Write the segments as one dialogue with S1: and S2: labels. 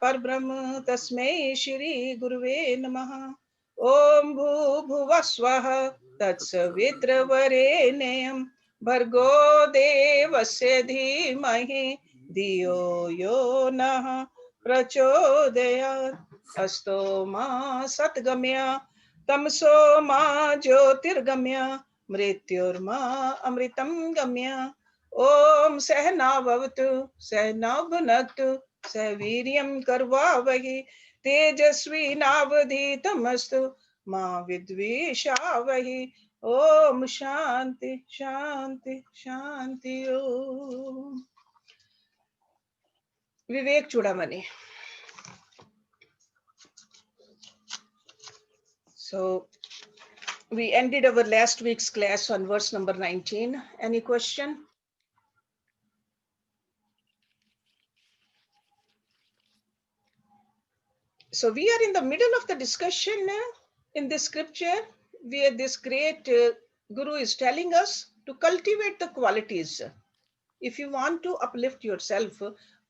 S1: Parbrahma Tasmai Shri Guruve Namaha. Om Bhuvah Swaha Tatsavitravarinyam Bhargo Devasya Dhimahi Dhiyo Yo Nah Prachodayat. Asto Ma Satgamya Tamso Ma Jyotirgamya Mrityurma Amritam Gamya. Om Sahna Bhavatu Sahna Bhunaktu Saviryam Karvavahi Tejasvi Navadhitamastu Ma Vidvishavahi. Om Shanti Shanti Shanti Om. Vivekachudamani. So we ended our last week's class on verse number 19. Any question? So we are in the middle of the discussion in this scripture where this great Guru is telling us to cultivate the qualities if you want to uplift yourself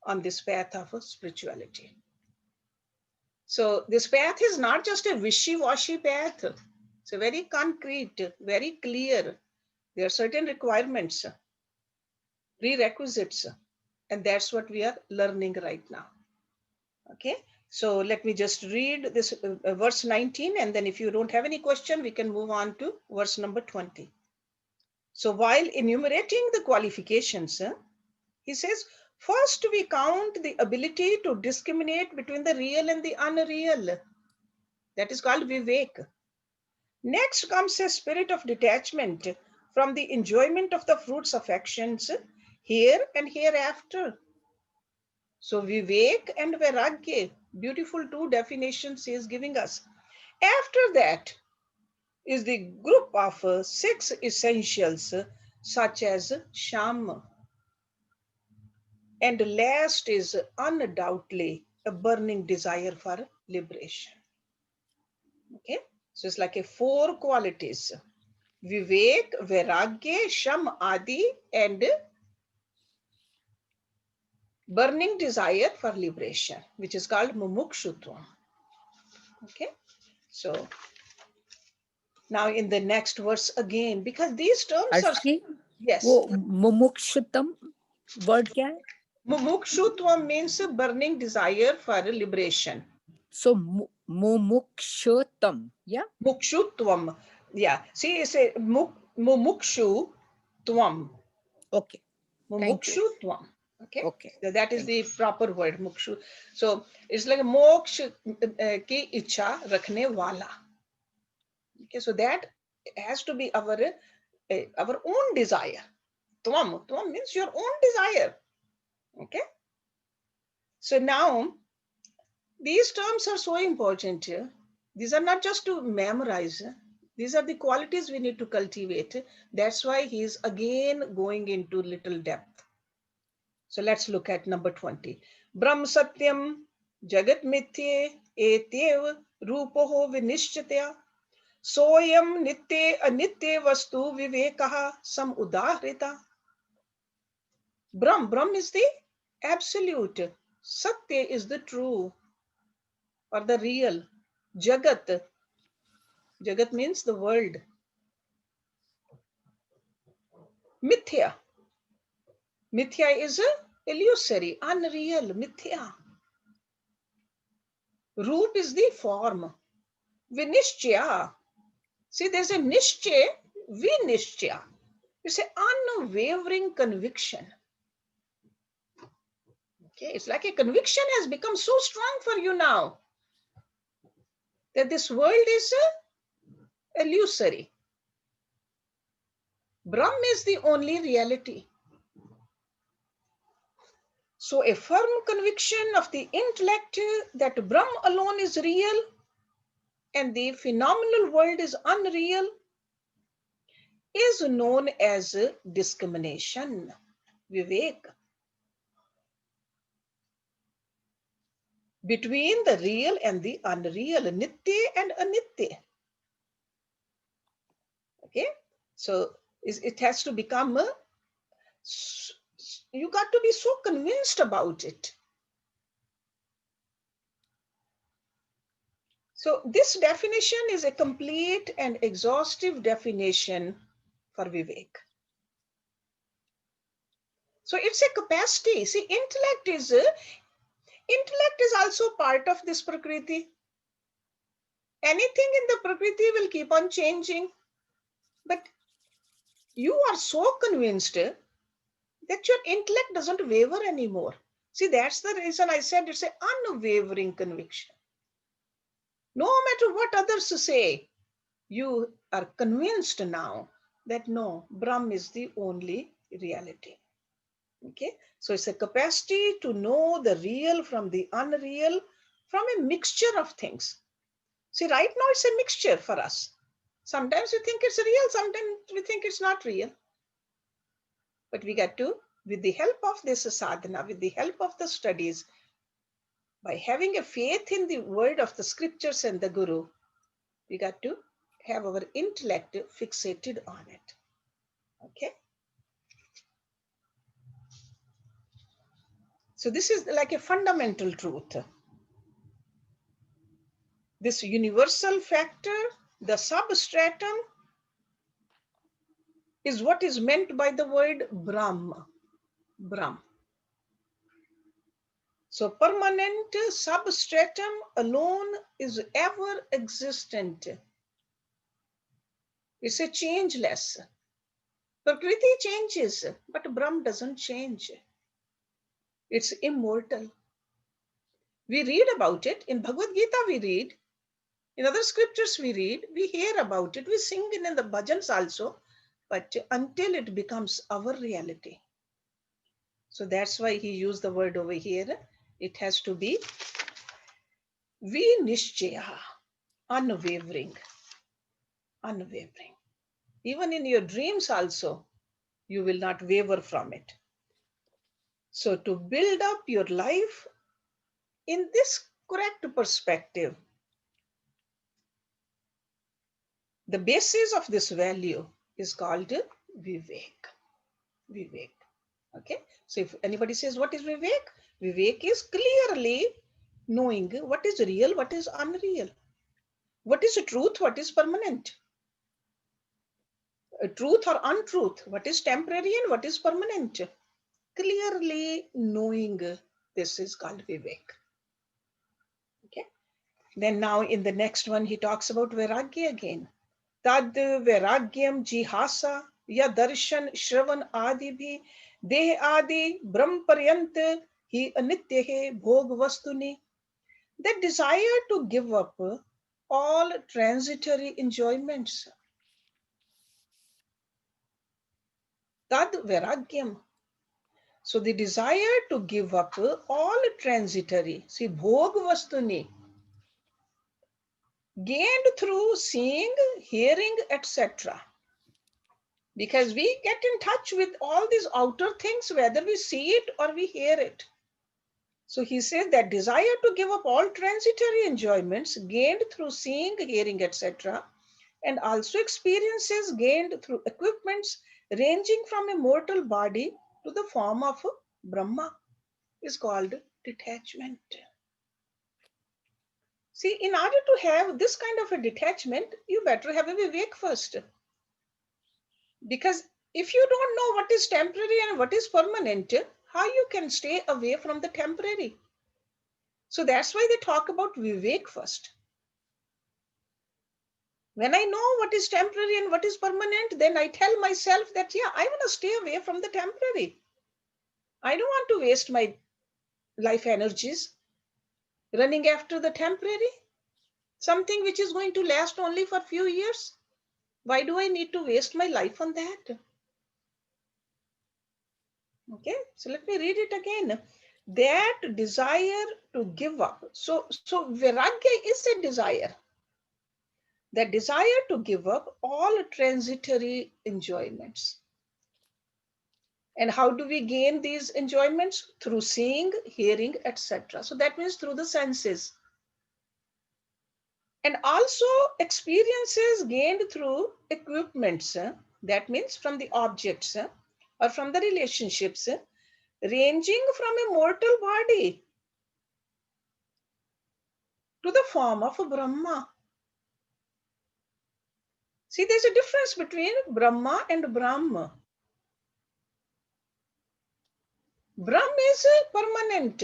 S1: on this path of spirituality. So this path is not just a wishy-washy path. It's a very concrete, very clear. There are certain requirements, prerequisites, and that's what we are learning right now. Okay. So let me just read this verse 19, and then if you don't have any question, we can move on to verse number 20. So while enumerating the qualifications, he says, first we count the ability to discriminate between the real and the unreal. That is called Vivek. Next comes a spirit of detachment from the enjoyment of the fruits of actions here and hereafter. So Vivek and Vairagya, beautiful two definitions he is giving us. After that is the group of 6 essentials such as Sham. And last is undoubtedly a burning desire for liberation. Okay, so it's like a 4 qualities. Vivek, Vairagya, Sham, Adi, and burning desire for liberation, which is called Mumukshutvam. Okay, so now in the next verse again, because these terms are... Yes.
S2: वो mumukshutvam word क्या है?
S1: Mumukshutvam means burning desire for liberation.
S2: So mumukshutvam, yeah?
S1: Mukshutvam. Yeah. See, it's a mumukshutvam.
S2: Okay.
S1: Mumukshutvam. Okay.
S2: Okay.
S1: So that is the proper word, mukshu. So it's like moksha ki icha rakhne wala. Okay. So that has to be our own desire. Tvam means your own desire. Okay. So now these terms are so important. These are not just to memorize. These are the qualities we need to cultivate. That's why he is again going into little depth. So let's look at number 20. Brahm Satyam Jagat Mithye Etyev Rupoho Vinishchatya Soyam Nitye Anitye Vastu Vivekaha Sam Udahrita. Brahm is the absolute. Satya is the true or the real. Jagat means the world. Mithya is illusory, unreal, mithya. Roop is the form. Vinishchaya. See, there's a nishchay, vinishchaya. It's an unwavering conviction. Okay, it's like a conviction has become so strong for you now that this world is illusory. Brahm is the only reality. So a firm conviction of the intellect that Brahm alone is real and the phenomenal world is unreal is known as discrimination, Vivek. Between the real and the unreal, Nitya and Anitya. Okay, so it has to become you got to be so convinced about it. So this definition is a complete and exhaustive definition for Vivek. So it's a capacity. See, intellect is also part of this Prakriti. Anything in the Prakriti will keep on changing. But you are so convinced that your intellect doesn't waver anymore. See, that's the reason I said it's an unwavering conviction. No matter what others say, you are convinced now that no, Brahm is the only reality. Okay, so it's a capacity to know the real from the unreal, from a mixture of things. See, right now it's a mixture for us. Sometimes we think it's real, sometimes we think it's not real. But we got to, with the help of this sadhana, with the help of the studies, by having a faith in the word of the scriptures and the guru, we got to have our intellect fixated on it. Okay. So this is like a fundamental truth. This universal factor, the substratum, is what is meant by the word Brahma. Brahm. So permanent substratum alone is ever existent. It's a changeless. Prakriti changes, but Brahm doesn't change. It's immortal. We read about it. In Bhagavad Gita we read. In other scriptures we read. We hear about it. We sing it in the bhajans also. But until it becomes our reality. So that's why he used the word over here. It has to be vinishchaya, unwavering. Unwavering. Even in your dreams also, you will not waver from it. So to build up your life in this correct perspective, the basis of this value is called Vivek. Vivek. Okay. So if anybody says, what is Vivek? Vivek is clearly knowing what is real, what is unreal. What is truth, what is permanent. Truth or untruth, what is temporary and what is permanent. Clearly knowing this is called Vivek. Okay. Then now in the next one, he talks about Vairagya again. Tad Vairagyam Jihasa Ya Darshan Shravan Adi Bhi Deh Adi Brahm Paryant Hi Anitya Hai Bhog Vastuni. The desire to give up all transitory enjoyments. Tad Vairagyam. So the desire to give up all transitory, see, Bhog Vastuni, gained through seeing, hearing, etc. Because we get in touch with all these outer things, whether we see it or we hear it. So he says that desire to give up all transitory enjoyments gained through seeing, hearing, etc., and also experiences gained through equipments ranging from a mortal body to the form of Brahma is called detachment. See, in order to have this kind of a detachment, you better have a Vivek first. Because if you don't know what is temporary and what is permanent, how you can stay away from the temporary? So that's why they talk about Vivek first. When I know what is temporary and what is permanent, then I tell myself that, yeah, I want to stay away from the temporary. I don't want to waste my life energies running after the temporary, something which is going to last only for a few years. Why do I need to waste my life on that? Okay, so let me read it again. That desire to give up. So Vairagya is a desire. That desire to give up all transitory enjoyments. And how do we gain these enjoyments? Through seeing, hearing, etc. So that means through the senses. And also experiences gained through equipments. That means from the objects or from the relationships ranging from a mortal body to the form of Brahma. See, there's a difference between Brahma and Brahma. Brahm is permanent.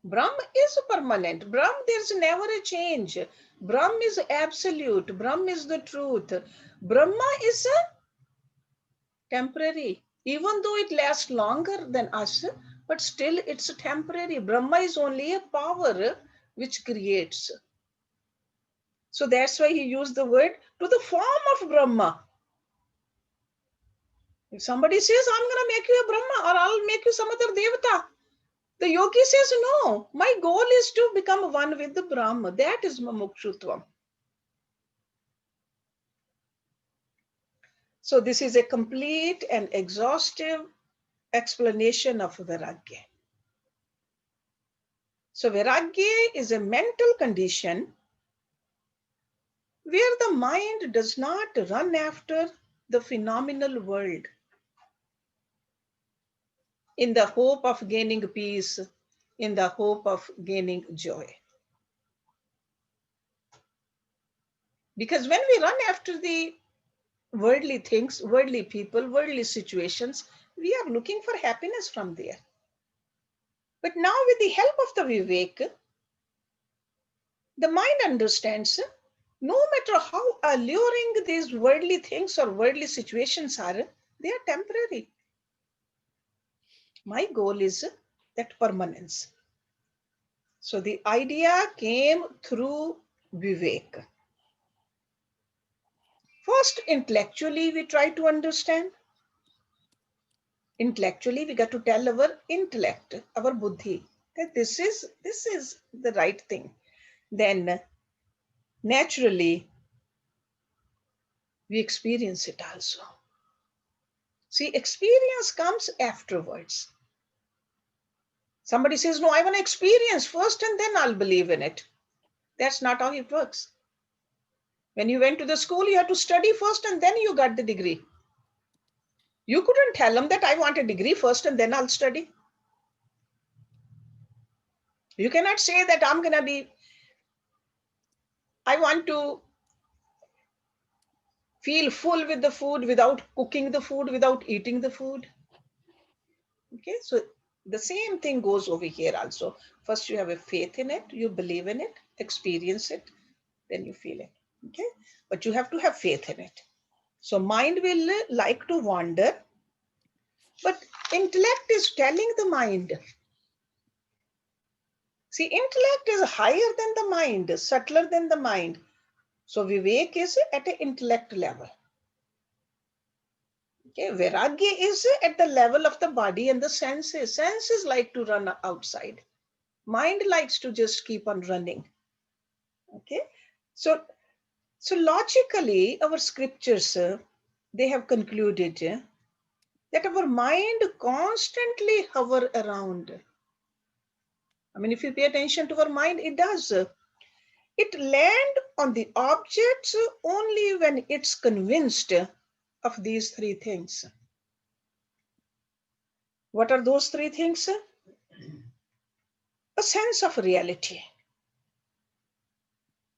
S1: Brahm is permanent. Brahm, there's never a change. Brahm is absolute. Brahm is the truth. Brahma is temporary. Even though it lasts longer than us, but still it's temporary. Brahma is only a power which creates. So that's why he used the word to the form of Brahma. If somebody says, I'm going to make you a Brahma or I'll make you some other Devata, the yogi says, no, my goal is to become one with the Brahma. That is Mumukshutvam. So this is a complete and exhaustive explanation of Vairagya. So Vairagya is a mental condition where the mind does not run after the phenomenal world in the hope of gaining peace, in the hope of gaining joy. Because when we run after the worldly things, worldly people, worldly situations, we are looking for happiness from there. But now with the help of the Vivek, the mind understands no matter how alluring these worldly things or worldly situations are, they are temporary. My goal is that permanence. So the idea came through Vivek. First, intellectually, we try to understand. Intellectually, we got to tell our intellect, our buddhi, that this is the right thing. Then, naturally, we experience it also. See, experience comes afterwards. Somebody says, no, I want to experience first and then I'll believe in it. That's not how it works. When you went to the school, you had to study first and then you got the degree. You couldn't tell them that I want a degree first and then I'll study. You cannot say that I want to feel full with the food without cooking the food, without eating the food. Okay, so the same thing goes over here also. First, you have a faith in it, you believe in it, experience it, then you feel it. Okay, but you have to have faith in it. So mind will like to wander, but intellect is telling the mind. See, intellect is higher than the mind, subtler than the mind. So Vivek is at an intellect level. Okay, Vairagya is at the level of the body and the senses. Senses like to run outside. Mind likes to just keep on running. Okay, so logically, our scriptures they have concluded that our mind constantly hover around. I mean, if you pay attention to our mind, it does. It land on the objects only when it's convinced of these three things. What are those three things? A sense of reality.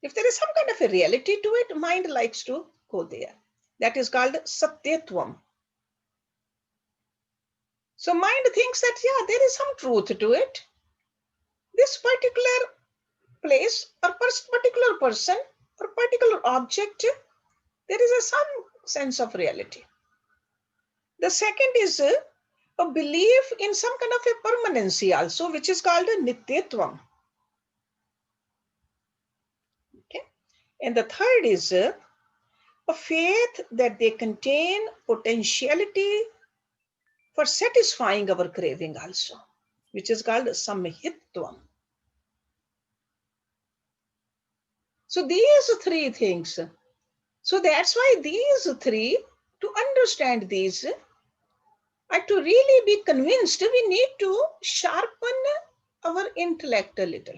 S1: If there is some kind of a reality to it, mind likes to go there. That is called satyatvam. So mind thinks that, yeah, there is some truth to it. This particular place or particular person or particular object, there is some sense of reality. The second is a belief in some kind of a permanency also, which is called a nityatvam. Okay? And the third is a faith that they contain potentiality for satisfying our craving also, which is called samhitvam. So these three things. So that's why these three, to understand these, and to really be convinced, we need to sharpen our intellect a little.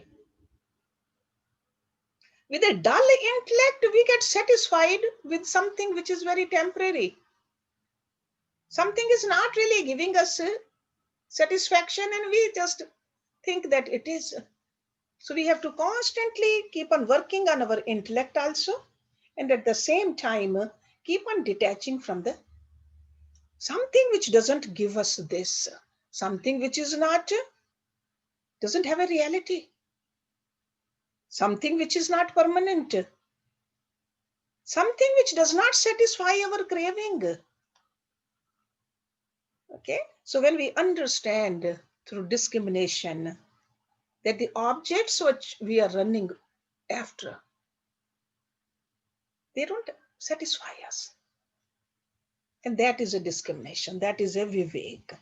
S1: With a dull intellect, we get satisfied with something which is very temporary. Something is not really giving us satisfaction and we just think that it is. So we have to constantly keep on working on our intellect also, and at the same time keep on detaching from the something which doesn't give us this, something which is not, doesn't have a reality, something which is not permanent, something which does not satisfy our craving. Okay, so when we understand through discrimination that the objects which we are running after, they don't satisfy us, and that is a discrimination, that is a vivek.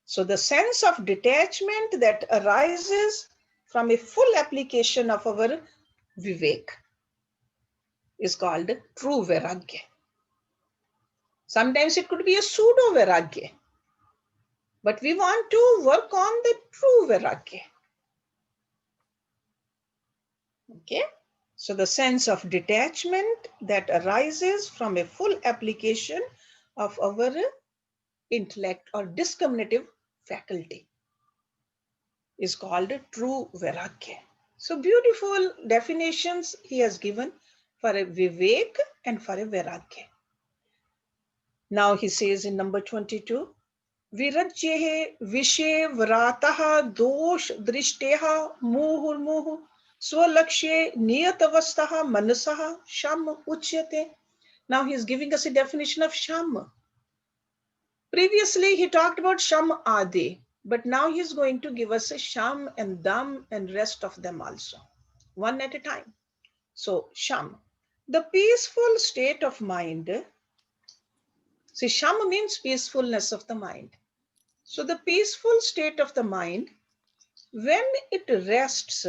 S1: So the sense of detachment that arises from a full application of our vivek is called true vairagya. Sometimes it could be a pseudo vairagya, but we want to work on the true vairagya. Okay, so the sense of detachment that arises from a full application of our intellect or discriminative faculty is called true vairagya. So beautiful definitions he has given for a vivek and for a vairagya. Now he says in number 22, virajyehe vishe vrataha dosh drishteha muhurmuhu swalakshe niyatavastaha manasaha sham uchyate. Now he is giving us a definition of sham. Previously he talked about sham adi, but now he is going to give us a sham and dam and rest of them also, one at a time. So sham, the peaceful state of mind. See, sham means peacefulness of the mind. So the peaceful state of the mind, when it rests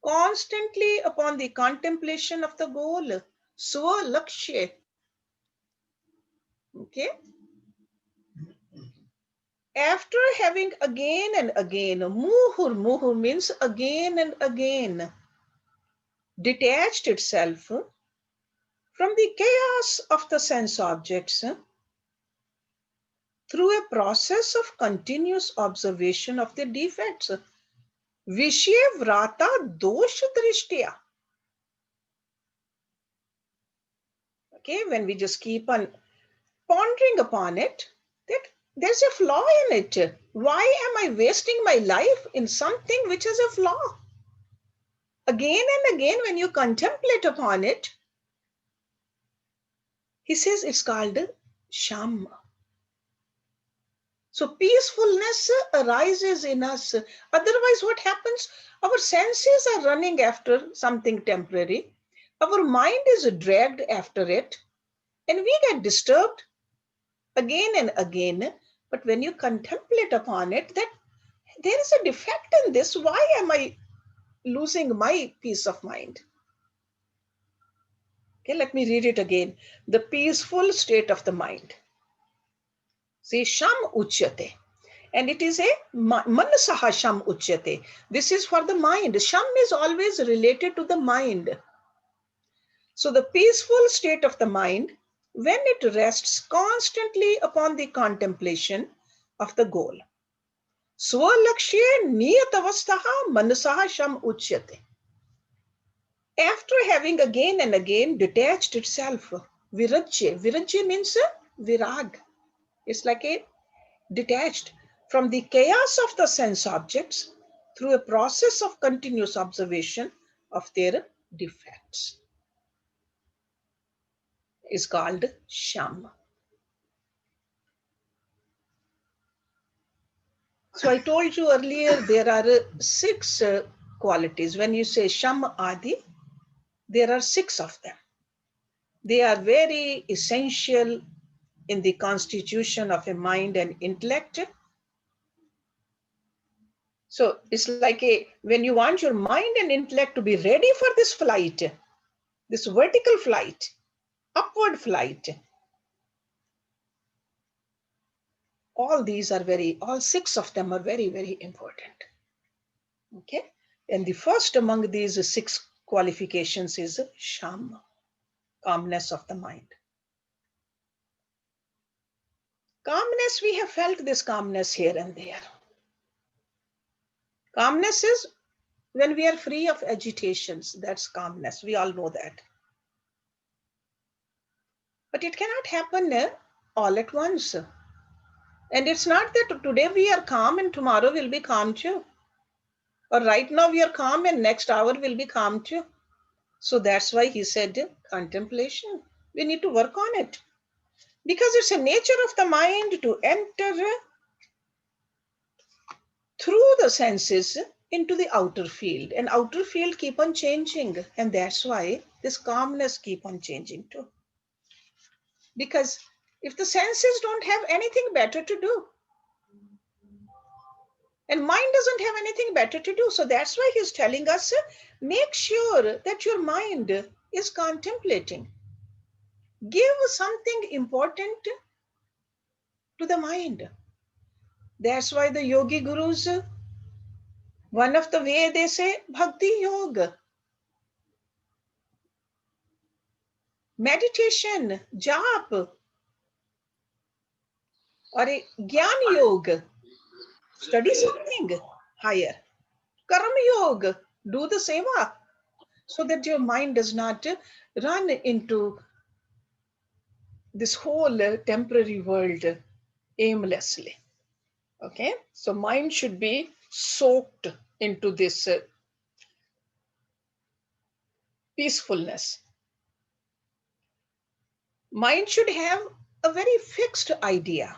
S1: constantly upon the contemplation of the goal, swalakshya. Okay. After having again and again, muhur means again and again, detached itself from the chaos of the sense objects through a process of continuous observation of the defects. Vishya vrata dosh drishtya. Okay, when we just keep on pondering upon it, that there's a flaw in it. Why am I wasting my life in something which has a flaw? Again and again, when you contemplate upon it, he says it's called sham. So peacefulness arises in us. Otherwise, what happens? Our senses are running after something temporary. Our mind is dragged after it, and we get disturbed again and again. But when you contemplate upon it, that there is a defect in this. Why am I losing my peace of mind? Okay, let me read it again. The peaceful state of the mind. See, sham uchyate. And it is a manasaha sham uchyate. This is for the mind. Sham is always related to the mind. So the peaceful state of the mind, when it rests constantly upon the contemplation of the goal. Swalakshya niyatavastaha manasaha sham uchyate. After having again and again detached itself, virajya means virag. It's like a detached from the chaos of the sense objects through a process of continuous observation of their defects is called sham. So I told you earlier there are six qualities. When you say sham adi, there are six of them. They are very essential in the constitution of a mind and intellect. So it's like when you want your mind and intellect to be ready for this flight, this vertical flight, upward flight, all six of them are very, very important. Okay. And the first among these six qualifications is sham, calmness of the mind. Calmness, we have felt this calmness here and there. Calmness is when we are free of agitations. That's calmness. We all know that. But it cannot happen all at once. And it's not that today we are calm and tomorrow we'll be calm too. Or right now we are calm and next hour we'll be calm too. So that's why he said contemplation. We need to work on it. Because it's a nature of the mind to enter through the senses into the outer field. And outer field keep on changing. And that's why this calmness keep on changing too. Because if the senses don't have anything better to do, and mind doesn't have anything better to do, so that's why he's telling us, make sure that your mind is contemplating. Give something important to the mind. That's why the yogi gurus, one of the way they say bhakti yoga, meditation, jap, or a gyan yoga, study something higher. Karma yoga, do the seva, so that your mind does not run into this whole temporary world aimlessly. Okay, so mind should be soaked into this peacefulness. Mind should have a very fixed idea.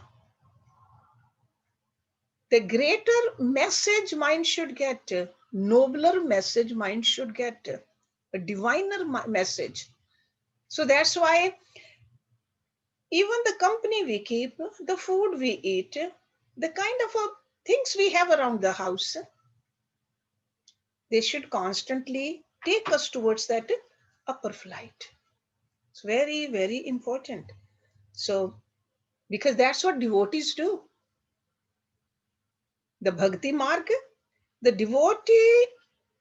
S1: The greater message mind should get, nobler message mind should get, a diviner message. So that's why even the company we keep, the food we eat, the kind of things we have around the house, they should constantly take us towards that upper flight. It's very, very important. So, because that's what devotees do. The Bhakti Marg, the devotee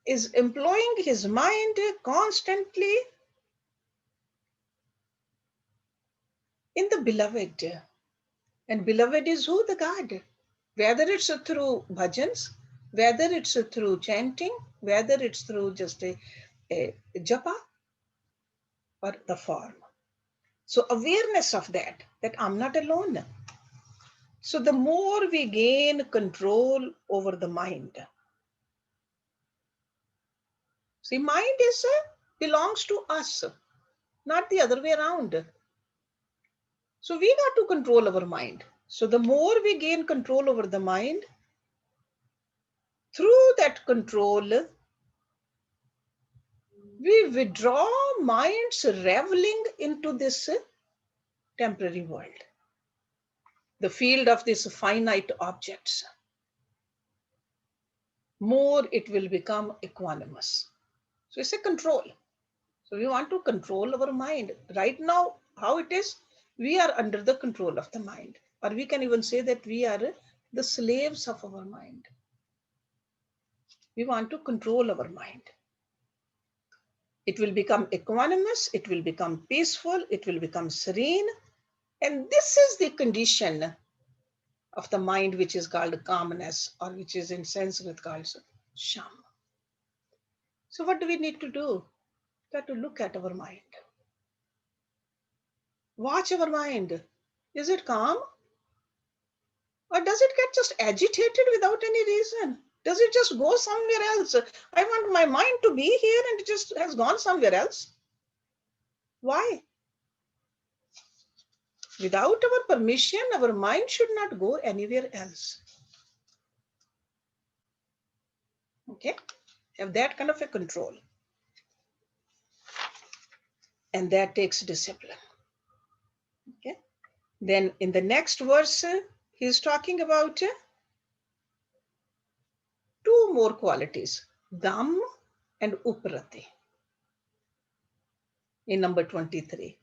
S1: is employing his mind constantly in the beloved. And beloved is who? The God. Whether it's through bhajans, whether it's through chanting, whether it's through just a japa or the form. So awareness of that I'm not alone. So the more we gain control over the mind. See, mind is belongs to us, not the other way around. So we got to control our mind. So the more we gain control over the mind, through that control, we withdraw minds reveling into this temporary world, the field of these finite objects. More it will become equanimous. So it's a control. So we want to control our mind. Right now, how it is, we are under the control of the mind. Or we can even say that we are the slaves of our mind. We want to control our mind. It will become equanimous, it will become peaceful, it will become serene. And this is the condition of the mind which is called calmness, or which is in Sanskrit called sham. So what do we need to do? We have to look at our mind. Watch our mind. Is it calm? Or does it get just agitated without any reason? Does it just go somewhere else? I want my mind to be here and it just has gone somewhere else. Why? Without our permission, our mind should not go anywhere else. Okay? Have that kind of a control. And that takes discipline. Okay? Then in the next verse, he's talking about two more qualities, Dham and Uprati. In number 23.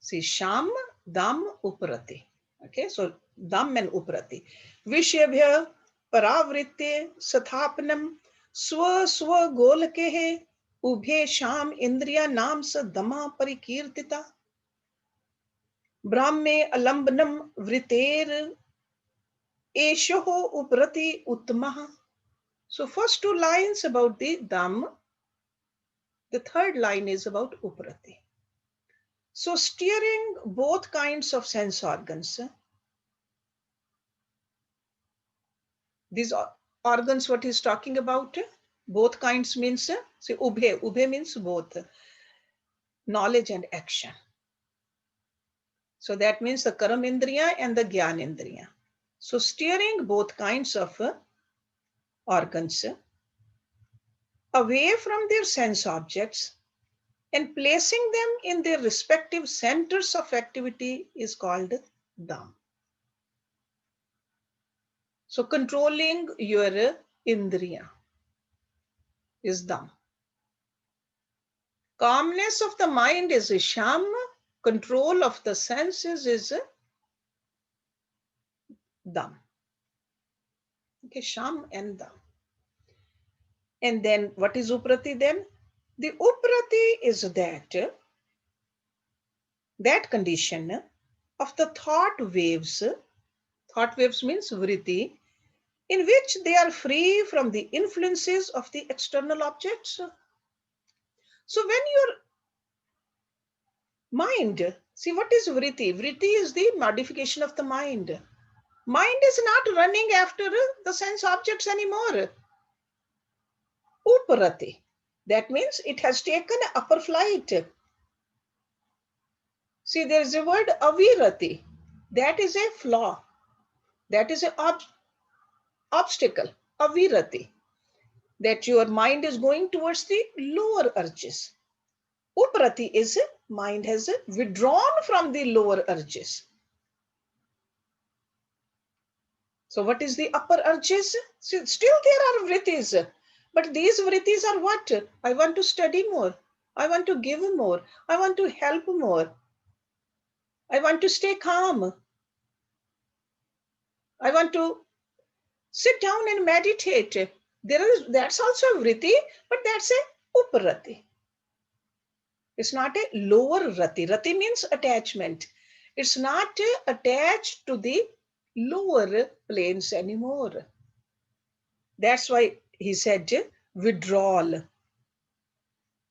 S1: See, Sham, Dham, Uprati. Okay, so Dham and Uprati. Vishyabhya paravritte sathapanam swa swa golkehe ubhe sham indriya nam sa dama parikirtita brahme alambanam vriter eshoho uprati uttamaha. So first two lines about the Dham, the third line is about Uprati. So steering both kinds of sense organs. These organs, what he's talking about, both kinds means, say ubhe. Ubhe means both, knowledge and action. So that means the Karam Indriya and the Gyan Indriya. So steering both kinds of organs away from their sense objects and placing them in their respective centers of activity is called Dham. So controlling your Indriya is Dham. Calmness of the mind is Sham. Control of the senses is Dham. Okay, Sham and Dham. And then what is Uprati then? The Uprati is that condition of the thought waves. Thought waves means vritti, in which they are free from the influences of the external objects. So when your mind, see what is vritti? Vritti is the modification of the mind. Mind is not running after the sense objects anymore. Uparati. That means it has taken upper flight. See, there is a word avirati. That is a flaw. That is an obstacle. Avirati. That your mind is going towards the lower urges. Uprati is mind has withdrawn from the lower urges. So what is the upper urges? Still there are vrittis, but these vrittis are what? I want to study more. I want to give more. I want to help more. I want to stay calm. I want to sit down and meditate. That's also a vritti, but that's a uparati. It's not a lower rati. Rati means attachment. It's not attached to the lower planes anymore. That's why he said withdrawal.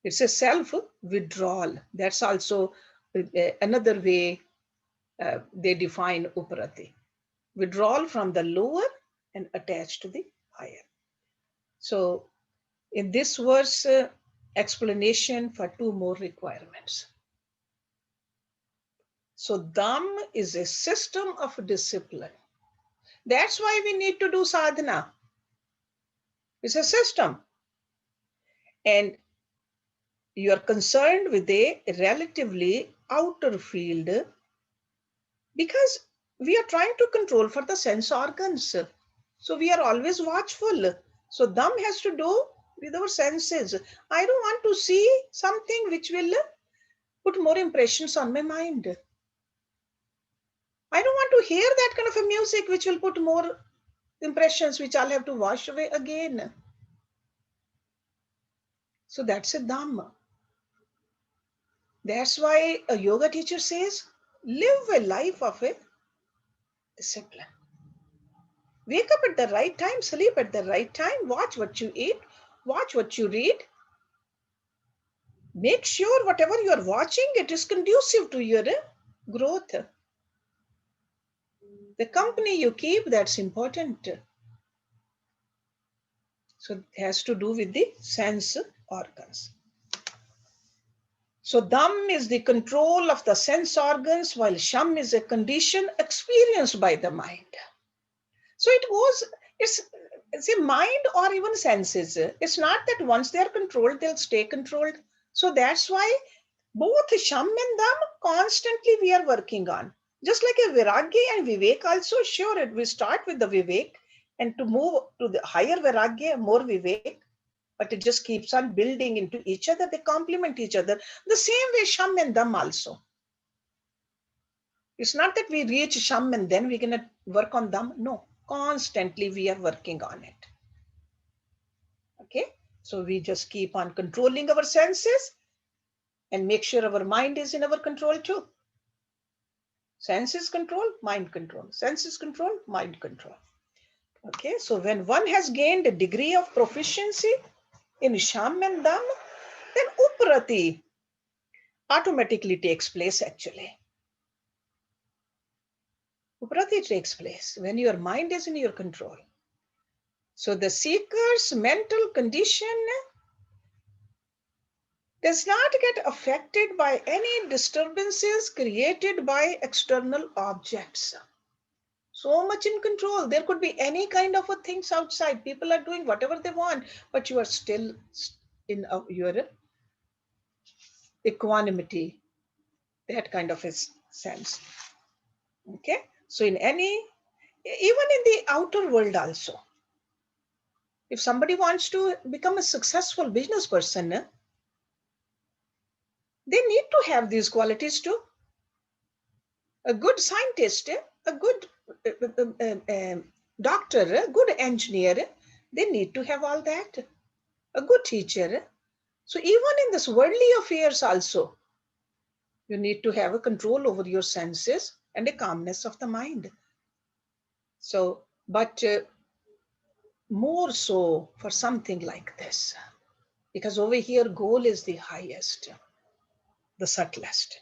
S1: It's a self withdrawal. That's also another way they define uparati. Withdrawal from the lower and attached to the higher. So in this verse, explanation for two more requirements. So Dham is a system of discipline. That's why we need to do sadhana. It's a system. And you are concerned with a relatively outer field because we are trying to control for the sense organs. So we are always watchful. So Dham has to do with our senses. I don't want to see something which will put more impressions on my mind. I don't want to hear that kind of a music which will put more impressions which I'll have to wash away again. So that's a Dhamma. That's why a yoga teacher says, live a life of a discipline. Wake up at the right time, sleep at the right time, watch what you eat, watch what you read. Make sure whatever you are watching, it is conducive to your growth. The company you keep, that's important. So it has to do with the sense organs. So Dham is the control of the sense organs, while Sham is a condition experienced by the mind. So it goes, it's a mind or even senses. It's not that once they're controlled, they'll stay controlled. So that's why both Sham and Dham constantly we are working on. Just like a Viragya and Vivek also, sure, we start with the Vivek and to move to the higher Viragya, more Vivek, but it just keeps on building into each other. They complement each other. The same way Sham and Dham also. It's not that we reach Sham and then we're going to work on Dham. No, constantly we are working on it. Okay, so we just keep on controlling our senses and make sure our mind is in our control too. Senses control, mind control. Senses control, mind control. Okay, so when one has gained a degree of proficiency in Sham and Dam, then Uprati automatically takes place actually. Uprati takes place when your mind is in your control. So the seeker's mental condition does not get affected by any disturbances created by external objects. So much in control. There could be any kind of a things outside. People are doing whatever they want, but you are still in your equanimity, that kind of a sense. Okay. So in any, even in the outer world also, if somebody wants to become a successful business person, they need to have these qualities too. A good scientist, a good doctor, a good engineer, they need to have all that. A good teacher. So even in this worldly affairs also, you need to have a control over your senses and a calmness of the mind. So, but more so for something like this, because over here goal is the highest, the subtlest.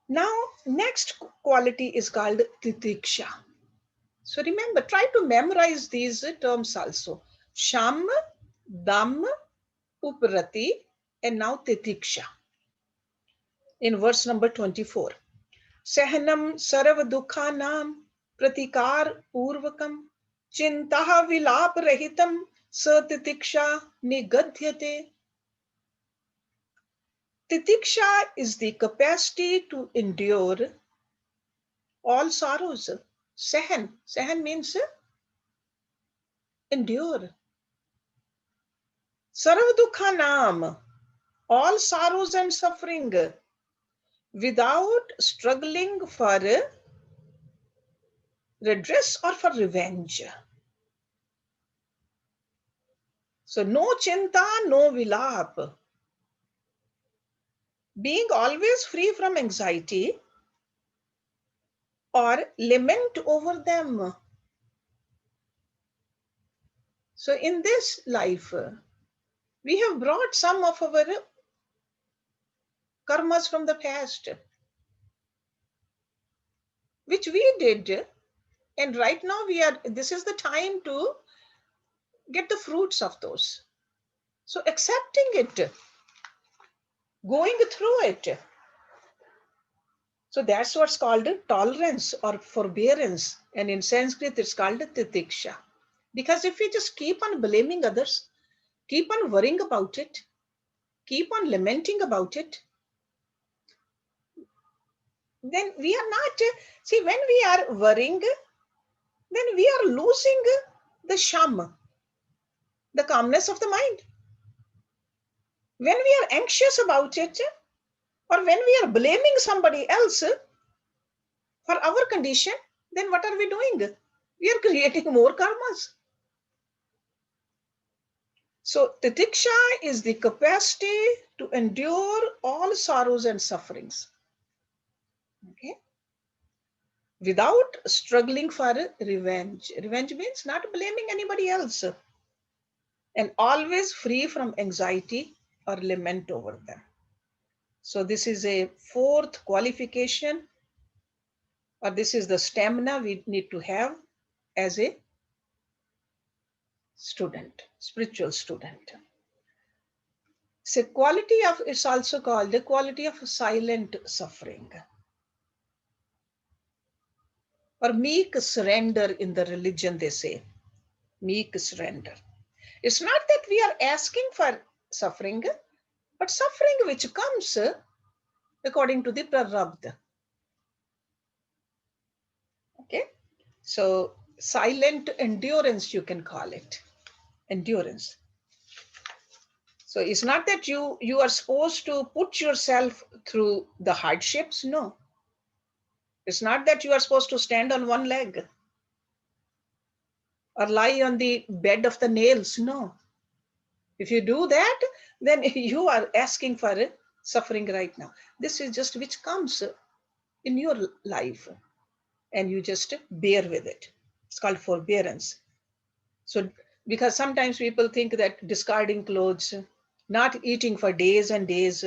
S1: Now, next quality is called titiksha. So remember, try to memorize these terms also. Sham, Dam, Uprati, and now titiksha. In verse number 24. Sahanam sarva dukhanam pratikar purvakam chintaha vilap rahitam satitiksha nigadhyate. Titiksha is the capacity to endure all sorrows. Sahan means endure. Sarva dukhanam, all sorrows and suffering, without struggling for redress or for revenge. So no chinta, no vilap. Being always free from anxiety or lament over them. So in this life, we have brought some of our karmas from the past, which we did. And right now this is the time to get the fruits of those. So accepting it, going through it. So that's what's called tolerance or forbearance. And in Sanskrit, it's called titiksha. Because if we just keep on blaming others, keep on worrying about it, keep on lamenting about it, then we are not, see, when we are worrying, then we are losing the sham, the calmness of the mind. When we are anxious about it, or when we are blaming somebody else for our condition, then what are we doing? We are creating more karmas. So titiksha is the capacity to endure all sorrows and sufferings. Okay. Without struggling for revenge. Revenge means not blaming anybody else, and always free from anxiety or lament over them. So this is a fourth qualification, or this is the stamina we need to have as a student, spiritual student. So quality of, it's also called the quality of silent suffering, or meek surrender in the religion, they say. Meek surrender. It's not that we are asking for suffering, but suffering which comes according to the prarabdha. Okay. So silent endurance, you can call it. Endurance. So it's not that you are supposed to put yourself through the hardships. No. It's not that you are supposed to stand on one leg or lie on the bed of the nails. No. If you do that, then you are asking for suffering right now. This is just which comes in your life, and you just bear with it. It's called forbearance. So, because sometimes people think that discarding clothes, not eating for days and days,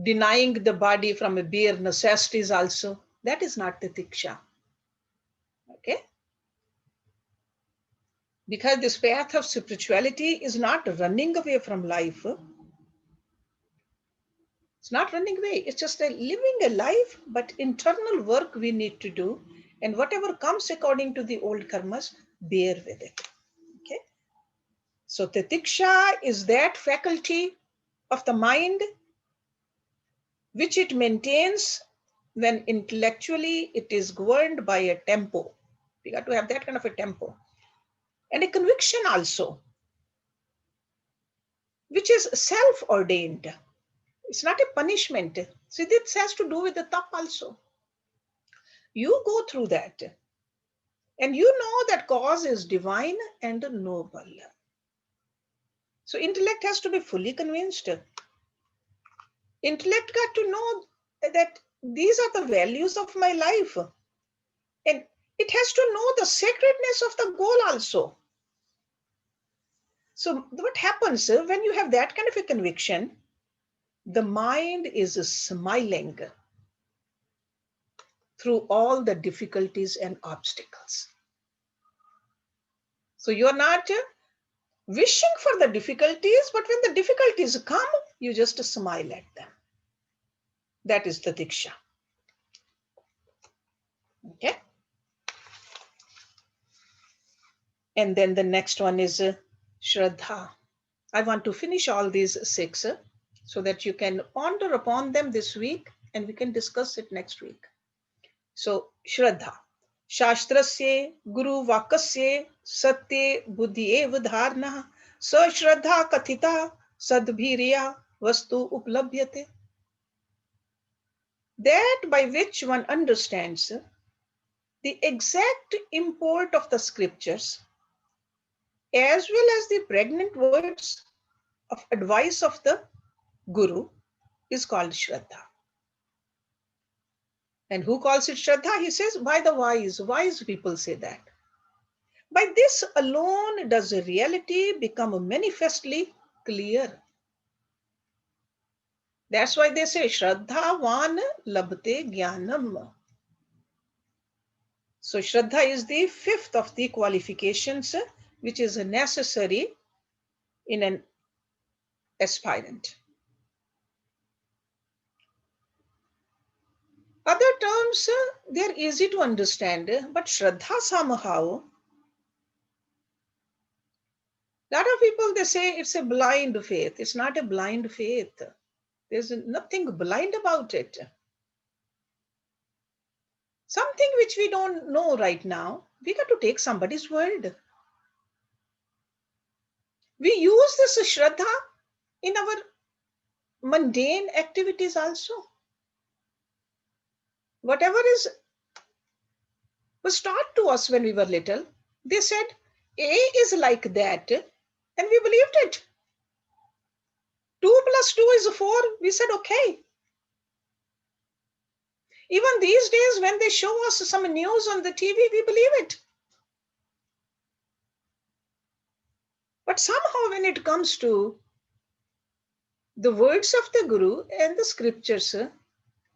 S1: denying the body from a bare necessities also, that is not the tiksha. Okay? Because this path of spirituality is not running away from life. It's not running away. It's just a living a life, but internal work we need to do. And whatever comes according to the old karmas, bear with it. Okay? So titiksha is that faculty of the mind which it maintains when intellectually it is governed by a tempo. We got to have that kind of a tempo. And a conviction also, which is self-ordained. It's not a punishment. See, this has to do with the tap also. You go through that and you know that cause is divine and noble. So intellect has to be fully convinced. Intellect got to know that these are the values of my life. And it has to know the sacredness of the goal also. So what happens when you have that kind of a conviction, the mind is smiling through all the difficulties and obstacles. So you're not wishing for the difficulties, but when the difficulties come, you just smile at them. That is the diksha. Okay. And then the next one is Shraddha. I want to finish all these 6 so that you can ponder upon them this week and we can discuss it next week. So, Shraddha. Shastrasya Guru Vakasya Satya Buddhi Eva Dharna Sa Shraddha Kathita Sadbhirya Vastu Uplabhyate. That by which one understands the exact import of the scriptures as well as the pregnant words of advice of the Guru is called Shraddha. And who calls it Shraddha? He says, by the wise people say that. By this alone does reality become manifestly clear. That's why they say Shraddhavan labte jnanam. So Shraddha is the 5th of the qualifications which is necessary in an aspirant. Other terms, they're easy to understand, but Shraddha somehow, a lot of people, they say it's a blind faith. It's not a blind faith. There's nothing blind about it. Something which we don't know right now, we got to take somebody's word. We use this Shraddha in our mundane activities also. Whatever was taught to us when we were little, they said A is like that, and we believed it. 2 plus 2 is 4. We said, okay. Even these days, when they show us some news on the TV, we believe it. But somehow when it comes to the words of the Guru and the scriptures,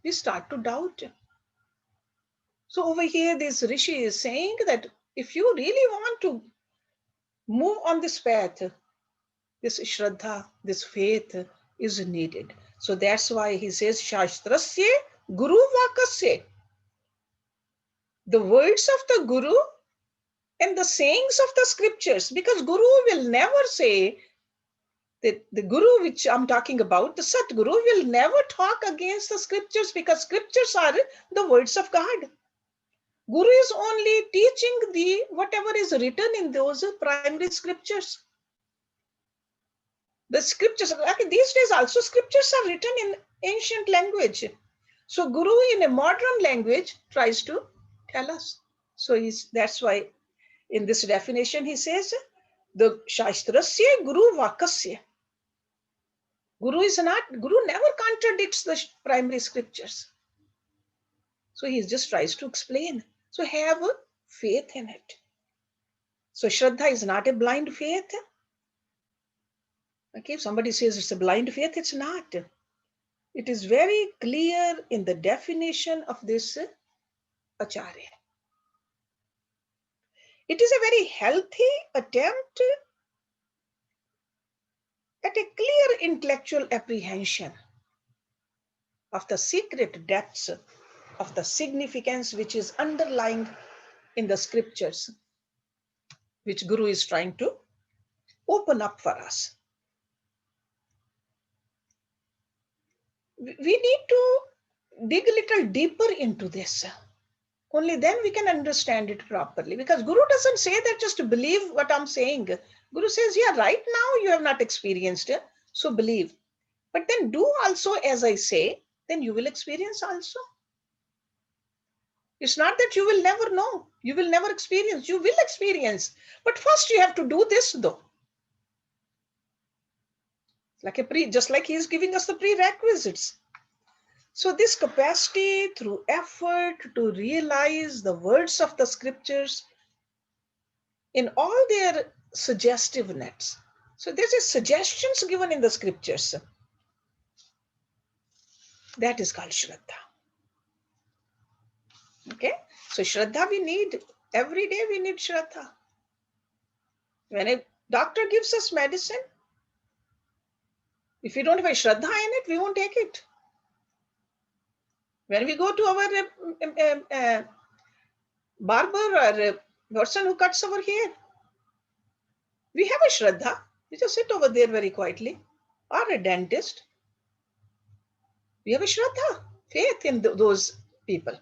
S1: we start to doubt. So over here, this Rishi is saying that if you really want to move on this path, this Shraddha, this faith is needed. So that's why he says, Shastrasya Guru Vakasya. The words of the Guru and the sayings of the scriptures, because Guru will never say, the Guru which I'm talking about, the Satguru will never talk against the scriptures because scriptures are the words of God. Guru is only teaching the whatever is written in those primary scriptures. The scriptures, like these days also scriptures are written in ancient language. So Guru in a modern language tries to tell us. So that's why in this definition he says, the Shastrasya Guru Vakasya. Guru never contradicts the primary scriptures. So he just tries to explain. So have faith in it. So Shraddha is not a blind faith. Okay, if somebody says it's a blind faith, it's not. It is very clear in the definition of this Acharya. It is a very healthy attempt at a clear intellectual apprehension of the secret depths of the significance which is underlying in the scriptures, which Guru is trying to open up for us. We need to dig a little deeper into this. Only then we can understand it properly, because Guru doesn't say that just to believe what I'm saying. Guru says, yeah, right now you have not experienced it, so believe. But then do also as I say, then you will experience also. It's not that you will never know, you will never experience, you will experience. But first you have to do this though. Just like he is giving us the prerequisites. So this capacity through effort to realize the words of the scriptures in all their suggestiveness. So there's a suggestions given in the scriptures. That is called Shraddha. Okay, so Shraddha we need, every day we need Shraddha. When a doctor gives us medicine, if we don't have a Shraddha in it, we won't take it. When we go to our barber or a person who cuts our hair, we have a Shraddha. We just sit over there very quietly. Or a dentist, we have a Shraddha, faith in those people.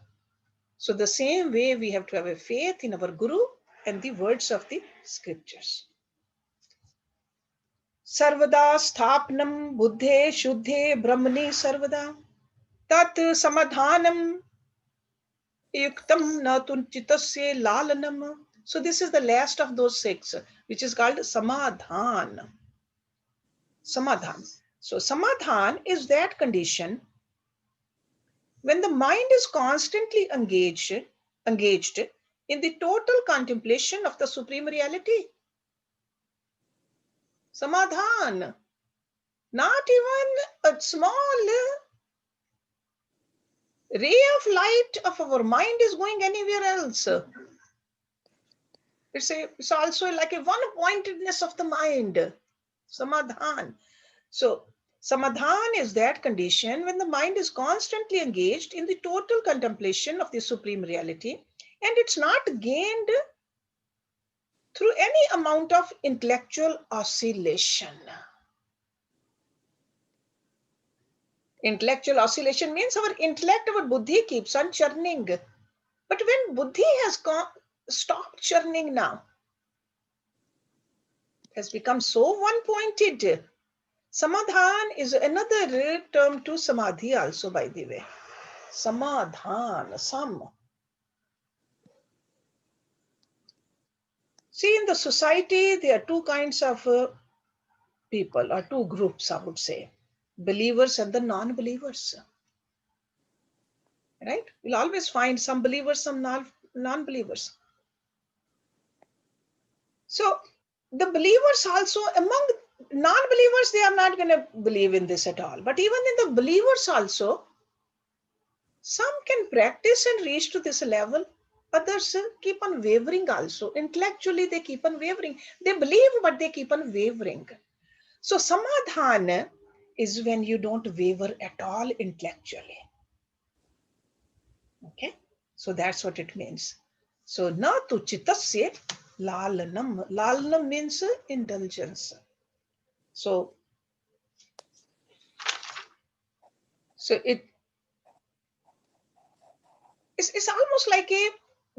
S1: So the same way we have to have a faith in our Guru and the words of the scriptures. Sarvada sthapnam buddhe shuddhe brahmani sarvada tat samadhanam yuktam natunchitasya lalanam. So this is the last of those six, which is called samadhan. Samadhan. So samadhan is that condition when the mind is constantly engaged in the total contemplation of the supreme reality. Samadhan. Not even a small ray of light of our mind is going anywhere else. It's also like a one-pointedness of the mind. Samadhan. So samadhan is that condition when the mind is constantly engaged in the total contemplation of the supreme reality, and it's not gained through any amount of intellectual oscillation. Intellectual oscillation means our intellect, our buddhi keeps on churning. But when buddhi has stopped churning now, has become so one-pointed. Samadhan is another term to samadhi also, by the way. Samadhan, sam. See, in the society, there are two kinds of people, or two groups, I would say. Believers and the non-believers. Right? We'll always find some believers, some non-believers. So the believers also, among non-believers, they are not going to believe in this at all. But even in the believers also, some can practice and reach to this level. Others keep on wavering also. Intellectually, they keep on wavering. They believe, but they keep on wavering. So samadhan is when you don't waver at all intellectually. Okay, so that's what it means. So na tu chitasya lalanam. Lalanam means indulgence. So it's almost like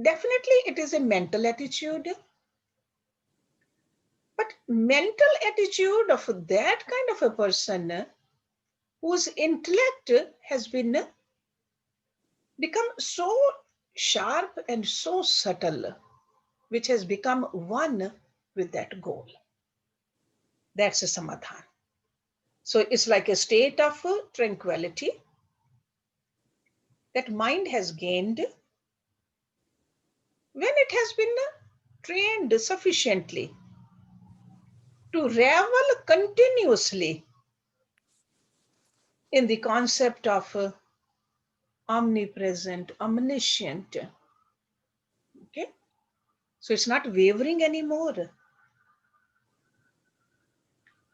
S1: definitely it is a mental attitude. But mental attitude of that kind of a person whose intellect has been become so sharp and so subtle, which has become one with that goal. That's a samadhan. So it's like a state of tranquility that mind has gained when it has been trained sufficiently to revel continuously in the concept of omnipresent, omniscient. Okay, so it's not wavering anymore.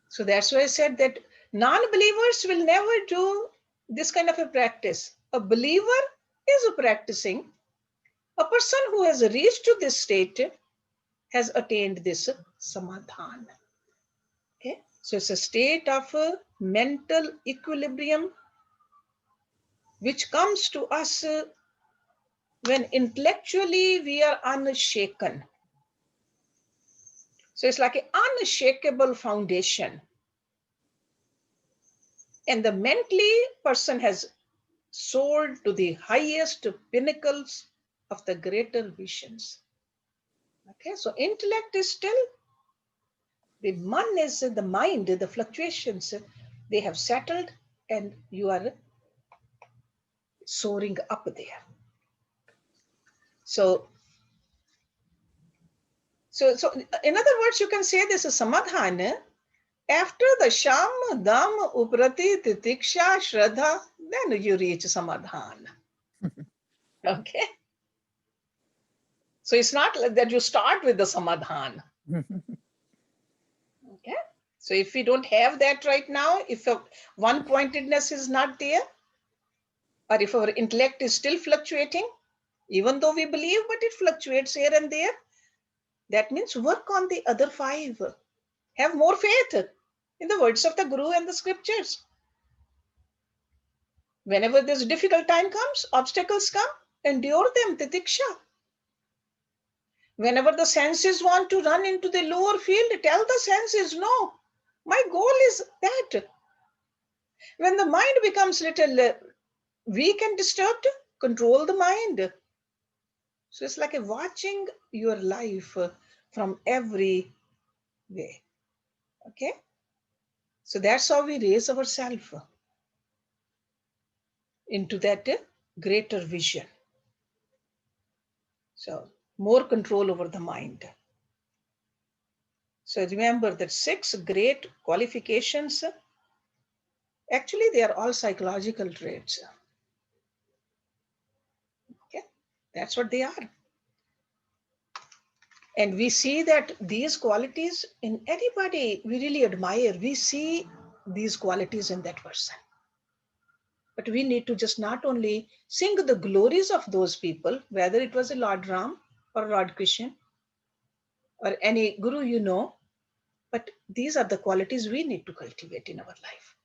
S1: So that's why I said that non-believers will never do this kind of a practice. A believer is practicing. A person who has reached to this state has attained this samadhan. Okay, so it's a state of mental equilibrium which comes to us when intellectually we are unshaken. So it's like an unshakable foundation. And the mentally person has soared to the highest pinnacles of the greater visions. Okay, so intellect is still, the man is the mind, the fluctuations, they have settled and you are soaring up there. So in other words, you can say this is samadhan. After the sham, dam, uprati, titiksha, shraddha, then you reach samadhan. Okay. So it's not like that you start with the samadhan. Okay. So if we don't have that right now, if one pointedness is not there, or if our intellect is still fluctuating, even though we believe, but it fluctuates here and there, that means work on the other 5. Have more faith in the words of the Guru and the scriptures. Whenever this difficult time comes, obstacles come, endure them, titiksha. Whenever the senses want to run into the lower field, tell the senses, no, my goal is that. When the mind becomes little weak and disturbed, control the mind. So it's like a watching your life from every way. Okay? So that's how we raise ourselves into that greater vision. So more control over the mind. So remember that 6 great qualifications, actually they are all psychological traits. Okay? That's what they are. And we see that these qualities in anybody we really admire, we see these qualities in that person. But we need to just not only sing the glories of those people, whether it was a Lord Ram or Lord Krishna or any guru you know, but these are the qualities we need to cultivate in our life.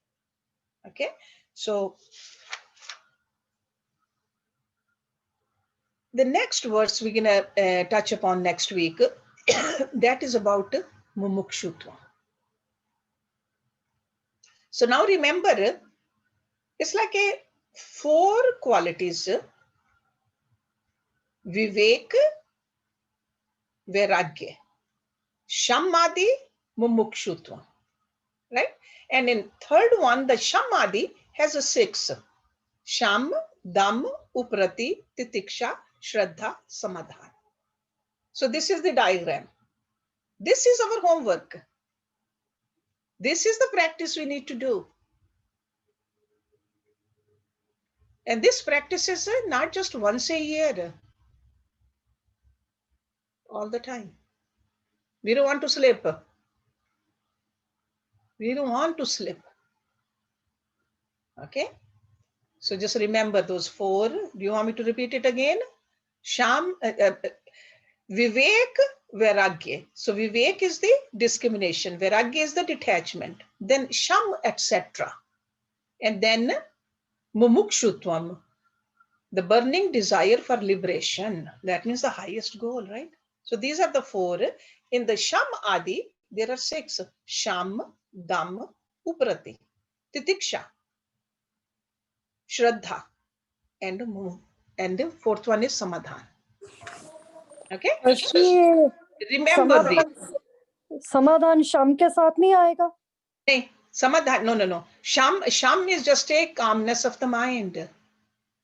S1: Okay, so the next verse we're gonna touch upon next week, that is about mumukshutva. So now remember, it's like a 4 qualities: vivek, vairagya, shamadhi, mumukshutva, right? And in third one, the shamadhi has a 6: sham, dam, uprati, titiksha, shraddha, samadhan. So this is the diagram. This is our homework. This is the practice we need to do. And this practice is not just once a year, all the time. We don't want to slip. We don't want to slip. Okay? So just remember those 4. Do you want me to repeat it again? Sham, Vivek, Vairagya. So Vivek is the discrimination. Vairagya is the detachment. Then Sham, etc. And then Mumukshutvam, the burning desire for liberation. That means the highest goal, right? So these are the 4. In the Sham Adi, there are 6: Sham, Dam, Uprati, Titiksha, Shraddha, and the 4th one is Samadhan. Okay? So remember these.
S3: समाधान शाम के साथ नहीं आएगा?
S1: नहीं, Samadhan, no. Sham is just a calmness of the mind.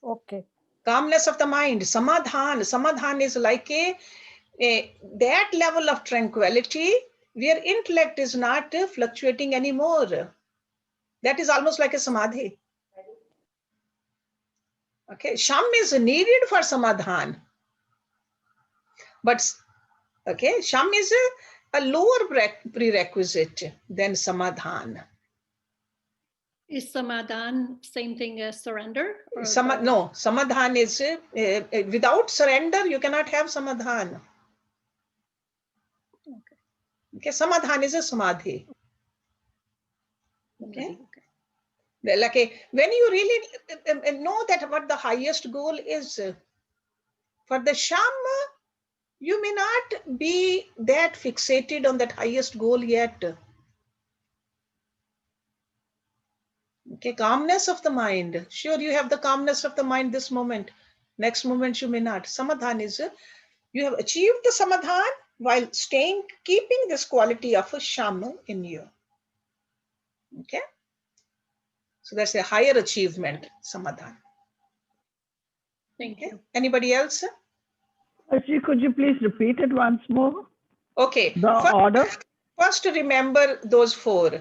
S3: Okay.
S1: Calmness of the mind, samadhan. Samadhan is like that level of tranquility where intellect is not fluctuating anymore. That is almost like a samadhi. Okay, sham is needed for samadhan, but okay, sham is a lower prerequisite than samadhan.
S4: Is samadhan same thing as surrender?
S1: No, samadhan is without surrender you cannot have samadhan. Okay, samadhan is a samadhi. Okay. Like when you really know that what the highest goal is, for the sham, you may not be that fixated on that highest goal yet. Okay, calmness of the mind. Sure, you have the calmness of the mind this moment. Next moment you may not. Samadhan is, you have achieved the samadhan while keeping this quality of a sham in you. Okay. So that's a higher achievement, samadhan.
S4: Thank you.
S1: Anybody else?
S5: Actually, could you please repeat it once more?
S1: Okay.
S5: The order?
S1: First, remember those four.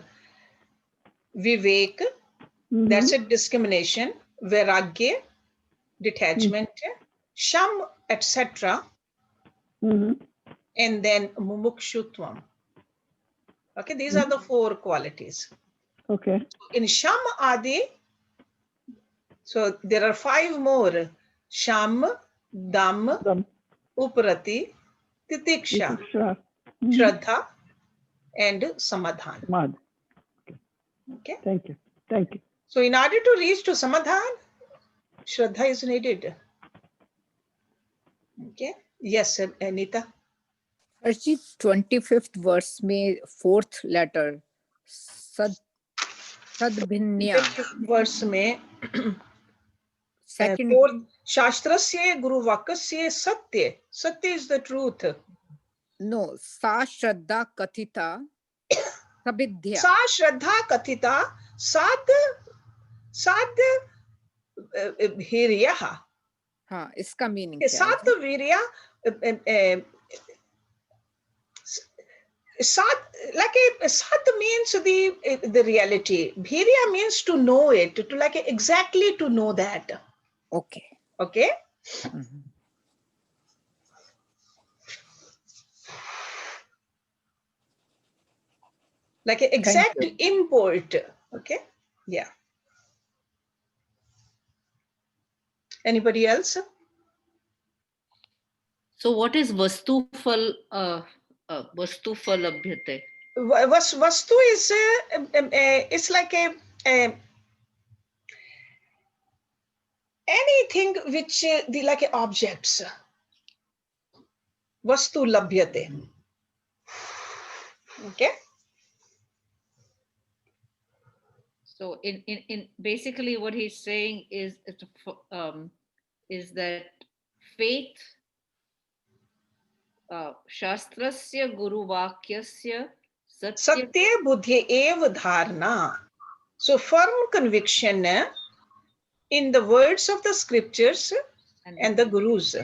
S1: Vivek, that's a discrimination. Vairagya, detachment. Sham, etc. And then mumukshutvam. Okay, these are the four qualities.
S5: Okay.
S1: In Sham Adi, so there are five more. Sham, Dam, Uprati, Titiksha, Shraddha, and Samadhan. Okay.
S5: Thank you. Thank you.
S1: So in order to reach to Samadhan, Shraddha is needed. Okay. Yes, Anita.
S2: Hershji, 25th verse में fourth letter सद्भिन्या
S1: verse में
S2: second
S1: fourth शास्त्रस्य गुरुवाक्यस्य सत्य. Satya is the truth.
S2: no सा श्रद्धा कथिता सभिद्या
S1: सा श्रद्धा कथिता साध वीर्यः.
S2: हाँ इसका meaning क्या
S1: सात वीर्य sat means the reality. Bhirya means to know it, to like exactly to know that.
S2: Okay.
S1: Okay. Like an exact import. Okay. Yeah. Anybody else?
S4: So what is vastu fal labhyate?
S1: Vastu is it's like anything which the like objects. Vastu labhyate. Okay.
S4: So in basically what he's saying is that faith shastrasya guruvakyasya
S1: satya buddhi eva dharna. So firm conviction in the words of the scriptures and the gurus.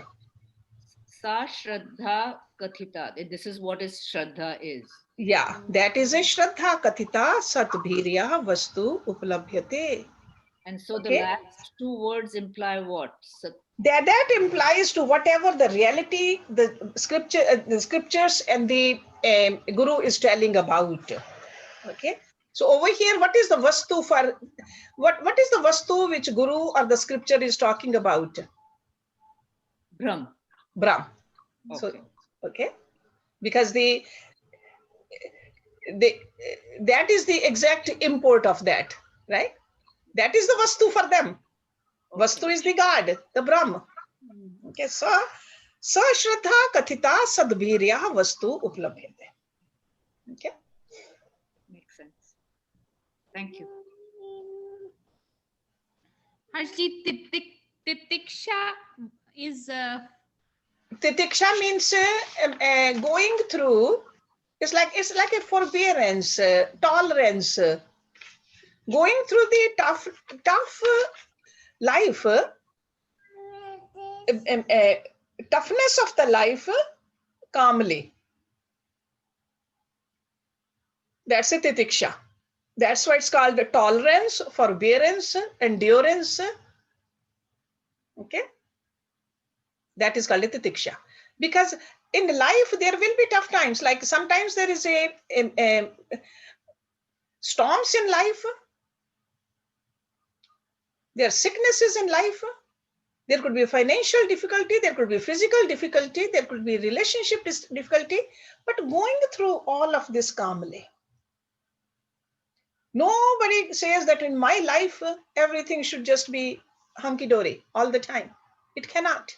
S4: Sa shraddha kathita. This is what is shraddha is.
S1: Yeah, that is a shraddha kathita satbhirya vastu uplabhyate.
S4: And so the last two words imply what?
S1: That implies to whatever the reality, the scriptures and the guru is telling about. Okay. So over here, what is the vastu for? What is the vastu which guru or the scripture is talking about?
S4: Brahm.
S1: Brahm.
S4: Okay.
S1: So okay, because that is the exact import of that, right? That is the vastu for them. Okay. Vastu is the God, the Brahm. Okay, so shraddha kathita sadbhirya vastu uplabhyate. Okay.
S4: Makes sense. Thank you.
S6: Harshji, titiksha is
S1: Titiksha means going through. It's like a forbearance, tolerance, going through the tough life toughness of the life calmly. That's a titiksha. That's why it's called tolerance, forbearance, endurance. Okay, that is called a titiksha. Because in life there will be tough times. Like sometimes there is a storms in life. There are sicknesses in life. There could be financial difficulty, there could be physical difficulty, there could be relationship difficulty, but going through all of this calmly. Nobody says that in my life, everything should just be hunky-dory all the time. It cannot.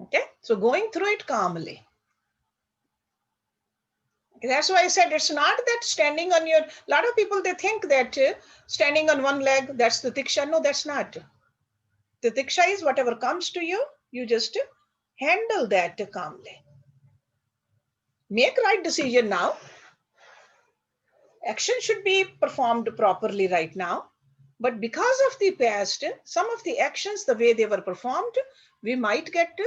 S1: Okay, so going through it calmly. That's why I said it's not that standing on your, a lot of people, they think that standing on one leg, that's the tiksha. No, that's not. The tiksha is whatever comes to you, you just handle that calmly. Make right decision now. Action should be performed properly right now. But because of the past, some of the actions, the way they were performed, we might get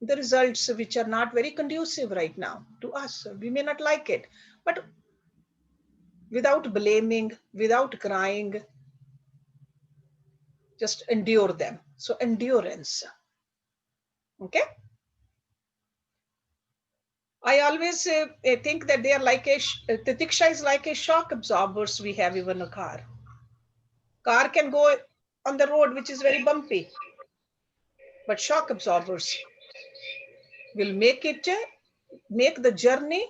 S1: the results which are not very conducive right now to us. We may not like it, but without blaming, without crying, just endure them. So endurance. Okay. I always think that they are like the tiksha is like a shock absorbers we have even a car. Car can go on the road which is very bumpy, but shock absorbers will make the journey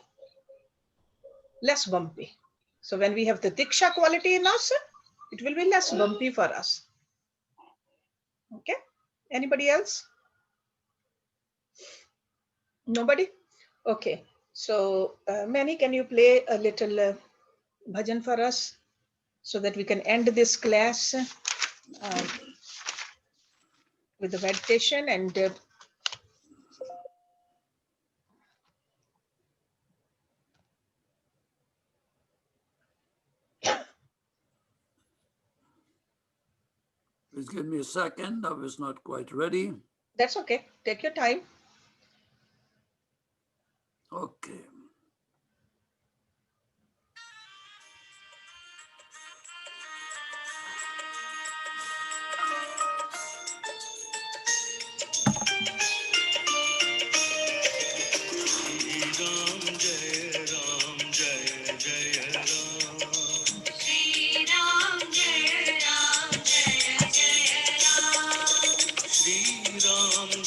S1: less bumpy. So when we have the tiksha quality in us, it will be less bumpy for us. Okay. Anybody else? Nobody? Okay. So Manny, can you play a little bhajan for us so that we can end this class with the meditation and
S7: Please give me a second. I was not quite ready.
S1: That's okay. Take your time.
S7: Okay.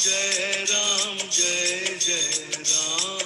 S7: Jai Ram, Jai Jai Ram.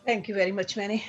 S1: Thank you very much, Manny.